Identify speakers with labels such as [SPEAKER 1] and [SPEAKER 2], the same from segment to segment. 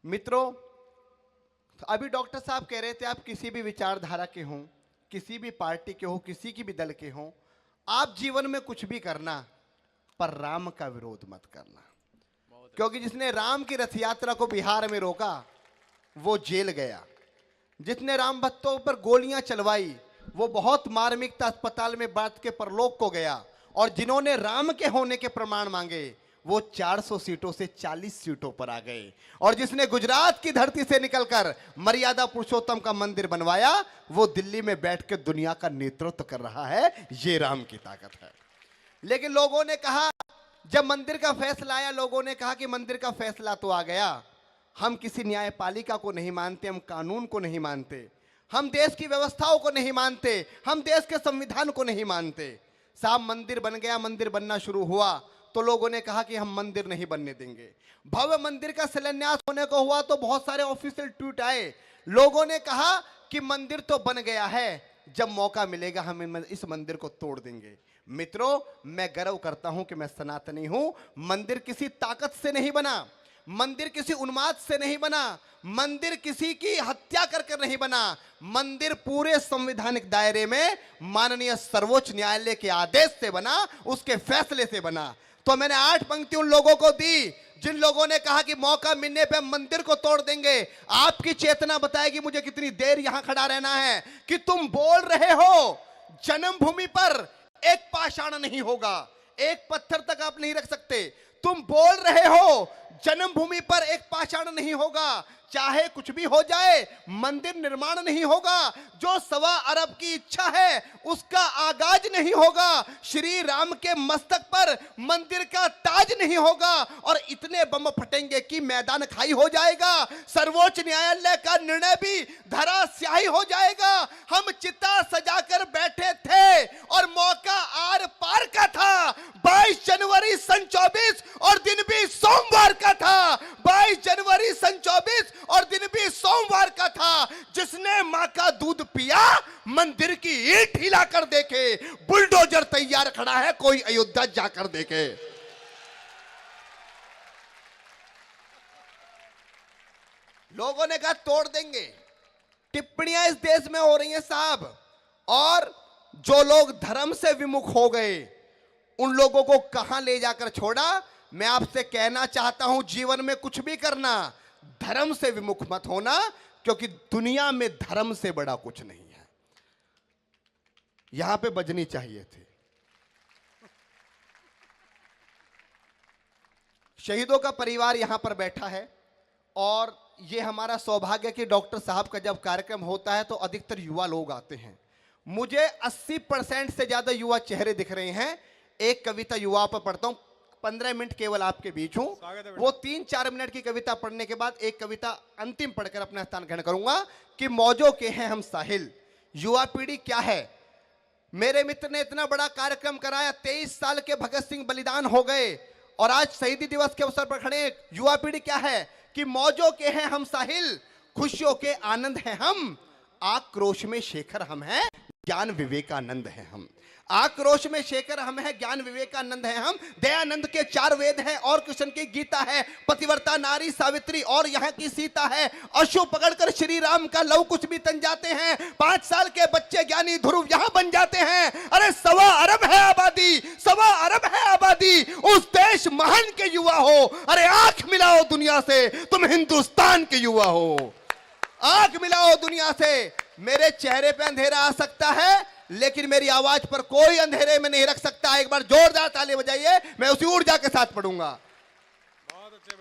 [SPEAKER 1] मित्रों, अभी डॉक्टर साहब कह रहे थे आप किसी भी विचारधारा के हों, किसी भी पार्टी के हो, किसी की भी दल के हों, आप जीवन में कुछ भी करना पर राम का विरोध मत करना। क्योंकि जिसने राम की रथ यात्रा को बिहार में रोका वो जेल गया, जिसने राम भक्तों पर गोलियां चलवाई वो बहुत मार्मिकता अस्पताल में बैठ के परलोक को गया, और जिन्होंने राम के होने के प्रमाण मांगे वो 400 सीटों से 40 सीटों पर आ गए, और जिसने गुजरात की धरती से निकलकर मर्यादा पुरुषोत्तम का मंदिर बनवाया वो दिल्ली में बैठ के दुनिया का नेतृत्व कर रहा है। ये राम की ताकत है। लेकिन लोगों ने कहा, जब मंदिर का फैसला आया, लोगों ने कहा कि मंदिर का फैसला तो आ गया, हम किसी न्यायपालिका को नहीं मानते, हम कानून को नहीं मानते, हम देश की व्यवस्थाओं को नहीं मानते, हम देश के संविधान को नहीं मानते। साहब मंदिर बन गया, मंदिर बनना शुरू हुआ तो लोगों ने कहा कि हम मंदिर नहीं बनने देंगे। भव्य मंदिर का शिलान्यास होने को हुआ तो बहुत सारे ऑफिशियल ट्वीट आए, लोगों ने कहा कि मंदिर तो बन गया है, जब मौका मिलेगा हम इस मंदिर को तोड़ देंगे। मित्रों, मैं गर्व करता हूं कि मैं सनातनी हूं। मंदिर किसी ताकत से नहीं बना, मंदिर किसी उन्माद से नहीं बना, मंदिर किसी की हत्या कर कर नहीं बना, मंदिर पूरे संवैधानिक दायरे में माननीय सर्वोच्च न्यायालय के आदेश से बना, उसके फैसले से बना। तो मैंने 8 पंक्ति उन लोगों को दी जिन लोगों ने कहा कि मौका मिलने पे मंदिर को तोड़ देंगे। आपकी चेतना बताएगी मुझे कितनी देर यहां खड़ा रहना है कि तुम बोल रहे हो जन्मभूमि पर एक पाषाण नहीं होगा, एक पत्थर तक आप नहीं रख सकते। तुम बोल रहे हो जन्मभूमि पर एक पाषाण नहीं होगा, चाहे कुछ भी हो जाए मंदिर निर्माण नहीं होगा, जो 1.25 अरब की इच्छा है उसका आगाज नहीं होगा, श्री राम के मस्तक पर मंदिर का ताज नहीं होगा, और इतने बम फटेंगे कि मैदान खाली हो जाएगा, सर्वोच्च न्यायालय का निर्णय भी धराशायी हो जाएगा। हम चिता सजाकर बैठे थे और मौका आर पार का था। 22 जनवरी सन 24 और दिन भी सोमवार का था, 22 जनवरी सन 24 और दिन भी सोमवार का था। जिसने मां का दूध पिया मंदिर की ईंट हिलाकर देखे, बुलडोजर तैयार खड़ा है, कोई अयोध्या जाकर देखे। लोगों ने कहा तोड़ देंगे। टिप्पणियां इस देश में हो रही हैं साहब, और जो लोग धर्म से विमुख हो गए उन लोगों को कहां ले जाकर छोड़ा। मैं आपसे कहना चाहता हूं, जीवन में कुछ भी करना धर्म से विमुख मत होना, क्योंकि दुनिया में धर्म से बड़ा कुछ नहीं है। यहां पे बजनी चाहिए थी। शहीदों का परिवार यहां पर बैठा है, और यह हमारा सौभाग्य कि डॉक्टर साहब का जब कार्यक्रम होता है तो अधिकतर युवा लोग आते हैं। मुझे 80% से ज्यादा युवा चेहरे दिख रहे हैं। एक कविता युवा पर पढ़ता हूं, 15 मिनट केवल आपके बीच हूं। वो 3-4 मिनट की कविता पढ़ने के बाद एक कविता अंतिम पढ़कर अपना स्थान ग्रहण करूंगा कि मौजों के हैं हम साहिल। युवा पीढ़ी क्या है? मेरे मित्र ने इतना बड़ा कार्यक्रम कराया, 23 साल के भगत सिंह बलिदान हो गए, और आज शहीदी दिवस के अवसर पर खड़े। युवा पीढ़ी क्या है कि मौजों के हैं हम साहिल, खुशियों के आनंद हैं हम, आक्रोश में शेखर हम हैं, ज्ञान विवेकानंद हैं हम। आक्रोश में शेखर हम हैं, ज्ञान विवेकानंद हैं हम। दयानंद के 4 वेद हैं और कृष्ण की गीता है, पतिव्रता नारी सावित्री और यहाँ की सीता है। अश्व पकड़कर श्री राम का लव कुछ भी तन जाते हैं, 5 साल के बच्चे ज्ञानी ध्रुव यहाँ बन जाते हैं। अरे 1.25 अरब है आबादी, 1.25 अरब है आबादी, उस देश महान के युवा हो। अरे आंख मिलाओ दुनिया से, तुम हिंदुस्तान के युवा हो। आंख मिलाओ दुनिया से। मेरे चेहरे पे अंधेरा आ सकता है, लेकिन मेरी आवाज पर कोई अंधेरे में नहीं रख सकता। एक बार जोरदार ताली बजाइए, मैं उसी ऊर्जा के साथ पढ़ूंगा।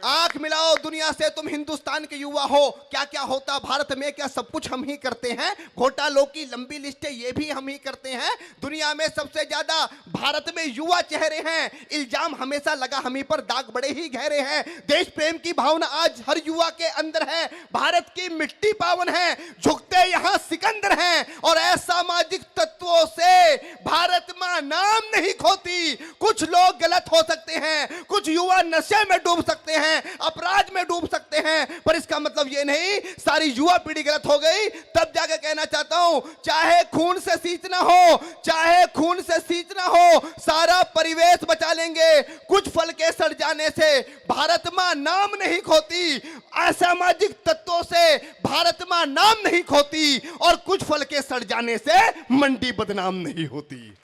[SPEAKER 1] आंख मिलाओ दुनिया से, तुम हिंदुस्तान के युवा हो। क्या क्या होता भारत में, क्या सब कुछ हम ही करते हैं। घोटालों की लंबी लिस्ट है, ये भी हम ही करते हैं। दुनिया में सबसे ज्यादा भारत में युवा चेहरे हैं। इल्जाम हमेशा लगा हम ही पर, दाग बड़े ही गहरे हैं। देश प्रेम की भावना आज हर युवा के अंदर है। भारत की मिट्टी पावन है, झुकते यहाँ सिकंदर हैं, और असामाजिक तत्वों से भारत मां नाम नहीं खोती। कुछ लोग गलत हो सकते हैं, कुछ युवा नशे में डूब सकते हैं, हैं, अपराध में डूब सकते हैं, पर इसका मतलब ये नहीं सारी युवा पीढ़ी गलत हो गई। तब जाकर कहना चाहता हूं, चाहे खून से सींचना हो, चाहे खून से सींचना हो, सारा परिवेश बचा लेंगे। कुछ फल के सड़ जाने से भारत मां नाम नहीं खोती, असामाजिक तत्वों से भारत मां नाम नहीं खोती, और कुछ फल के सड़ जाने से मंडी बदनाम नहीं होती।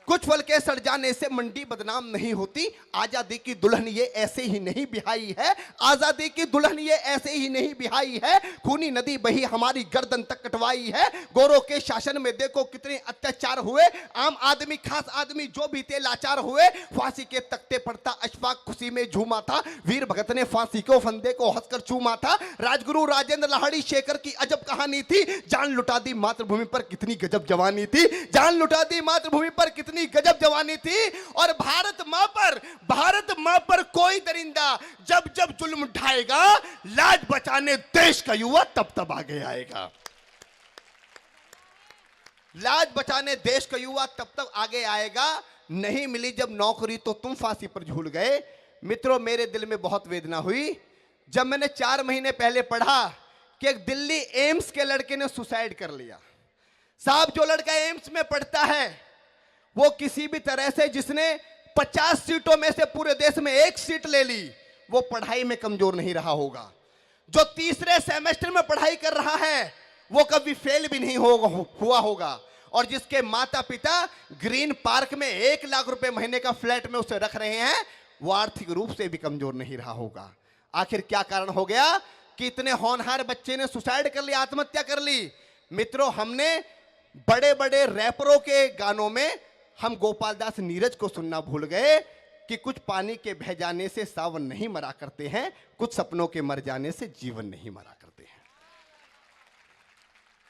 [SPEAKER 1] कुछ फल के सड़ जाने से मंडी बदनाम नहीं होती। आजादी की दुल्हन ये ऐसे ही नहीं बिहाई है, आजादी की दुल्हन ये ऐसे ही नहीं बिहाई है। खूनी नदी बही हमारी गर्दन तक कटवाई है। गोरों के शासन में देखो कितने अत्याचार हुए, आम आदमी खास आदमी जो भी थे लाचार हुए। फांसी के तख्ते पड़ता अशफाक खुशी में झूमा था, वीर भगत ने फांसी को फंदे को हंसकर चूमा था। राजगुरु राजेंद्र लाहिड़ी शेखर की अजब कहानी थी, जान लुटा दी मातृभूमि पर कितनी गजब जवानी थी, जान लुटा दी मातृभूमि पर कितनी गजब जवानी थी। और भारत मां पर कोई दरिंदा जब जब जुल्म ढाएगा, लाज बचाने देश का युवा तब तब आगे आएगा। लाज बचाने देश का युवा तब तक आगे आएगा। नहीं मिली जब नौकरी तो तुम फांसी पर झूल गए। मित्रों, मेरे दिल में बहुत वेदना हुई जब मैंने 4 महीने पहले पढ़ा कि एक दिल्ली एम्स के लड़के ने सुसाइड कर लिया। साहब, जो लड़का एम्स में पढ़ता है वो किसी भी तरह से, जिसने 50 सीटों में से पूरे देश में 1 सीट ले ली, वो पढ़ाई में कमजोर नहीं रहा होगा। जो तीसरे सेमेस्टर में पढ़ाई कर रहा है वो कभी फेल भी नहीं हुआ होगा। और जिसके माता पिता ग्रीन पार्क में 1 लाख रुपए महीने का फ्लैट में उसे रख रहे हैं, वो आर्थिक रूप से भी कमजोर नहीं रहा होगा। आखिर क्या कारण हो गया कि इतने होनहार बच्चे ने सुसाइड कर ली, आत्महत्या कर ली? मित्रों, हमने बड़े बड़े रैपरों के गानों में हम गोपाल दास नीरज को सुनना भूल गए कि कुछ पानी के बह जाने से सावन नहीं मरा करते हैं, कुछ सपनों के मर जाने से जीवन नहीं मरा करते हैं।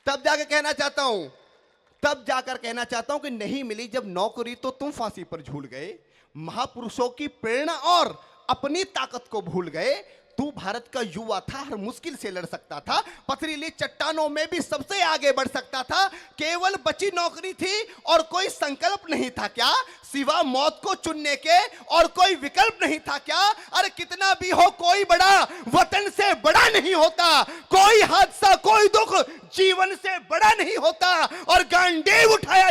[SPEAKER 1] तब जाकर कहना चाहता हूं कि नहीं मिली जब नौकरी तो तुम फांसी पर झूल गए। महापुरुषों की प्रेरणा और अपनी ताकत को भूल गए। तू भारत का युवा था, हर मुश्किल से लड़ सकता था, पथरीली चट्टानों में भी सबसे आगे बढ़ सकता था। केवल बची नौकरी थी और कोई संकल्प नहीं था क्या, सिवा मौत को चुनने के और कोई विकल्प नहीं था क्या? अरे कितना भी हो कोई बड़ा वतन से बड़ा नहीं होता, कोई हादसा कोई दुख जीवन से बड़ा नहीं होता। और गांडीव उठाया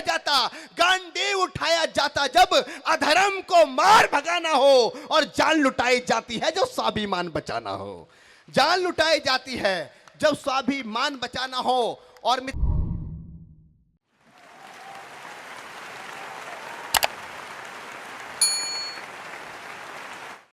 [SPEAKER 1] जाता जब अधर्म को मार भगाना हो, और जान लुटाई जाती है जो स्वाभिमान बचाना हो। जान लुटाई जाती है जब स्वाभिमान बचाना हो। और